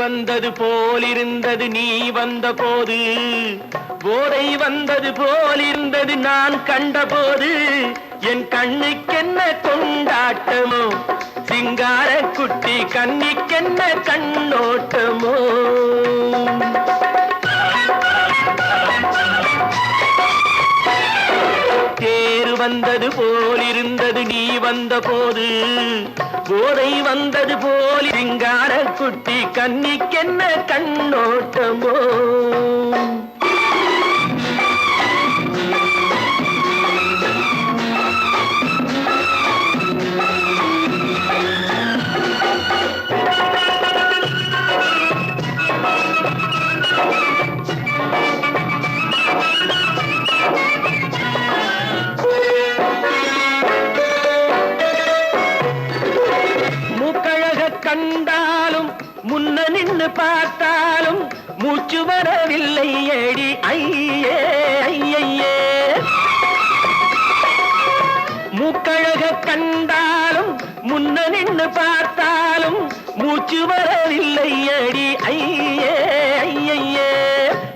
வந்தது போலிருந்தது நீ வந்த போது, போதை வந்தது போலிருந்தது நான் கண்டபோது, என் கண்ணுக்கென்ன கொண்டாட்டமோ, சிங்கார குட்டி கண்ணிக்கென்ன கண்ணோட்டமோ. தேர் வந்தது போலிருந்தது நீ வந்த போது, போதை வந்தது போல் சிங்கார குட்டி கண்ணிக்கென்ன கண்ணோட்டமோ. கண்டாலும் முன்ன நின்னு பார்த்தாலும் மூச்சு வரவில்லை ஏடி ஐயே ஐயே. மூக்கழக கண்டாலும் முன்ன நின்னு பார்த்தாலும் மூச்சு வரவில்லை ஏடி ஐயே ஐயே.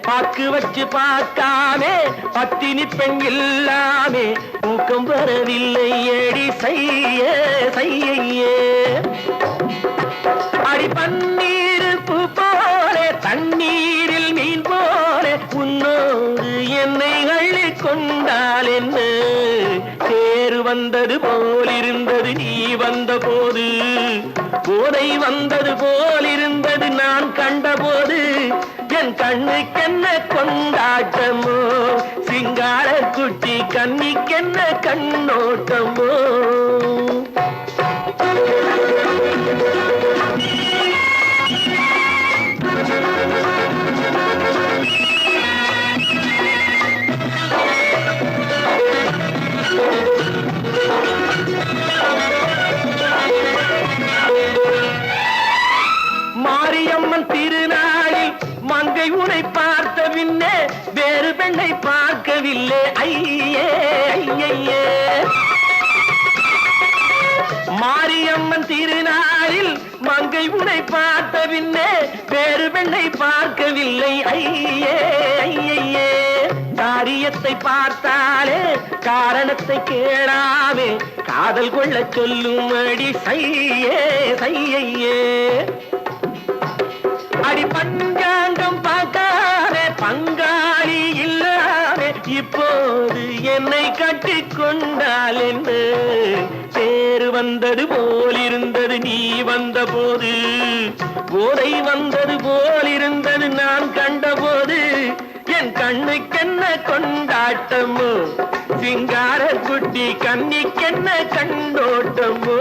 பாக்கு வச்சு பார்க்காமே பத்தினி பெண் இல்லாமே தூக்கம் வரவில்லை ஏடி செய்ய செய்யே. அடி பன்னீர் பூ போல தண்ணீரில் மீன் போல உன்னோடு என்னை அள்ளி கொண்டால் என்ன. தேர் வந்தது போலிருந்தது நீ வந்த போது, போதை வந்தது போலிருந்தது நான் கண்டபோது, என் கண்ணுக்கென்ன கொண்டாட்டமோ, சிங்கார குட்டி கண்ணிக்கென்ன கண்ணோட்டமோ. மாரியம்மன் திருநாளில் மங்கை உனை பார்த்த பின்னே வேறு பெண்ணை பார்க்கவில்லை ஐயே ஐயே. மாரியம்மன் திருநாளில் மங்கை உனை பார்த்த பின்னே வேறு பெண்ணை பார்க்கவில்லை ஐயே ஐயே. காரியத்தை பார்த்தாலே காரணத்தை கேளாமே காதல் கொள்ள சொல்லும் அடி செய்யே செய்யே. அடி பஞ்சாங்கம் பார்க்காதே பங்காளி இல்லாமே இப்போது என்னை கட்டி கொண்டால் என்ன. தேர் வந்தது போலிருந்தது நீ வந்த போது, போதை வந்தது போலிருந்தது நான் கண்டபோது, என் கண்ணுக்கென்ன கொண்டாட்டமோ, சிங்கார குட்டி கண்ணிக்கென்ன கண்ணோட்டமோ.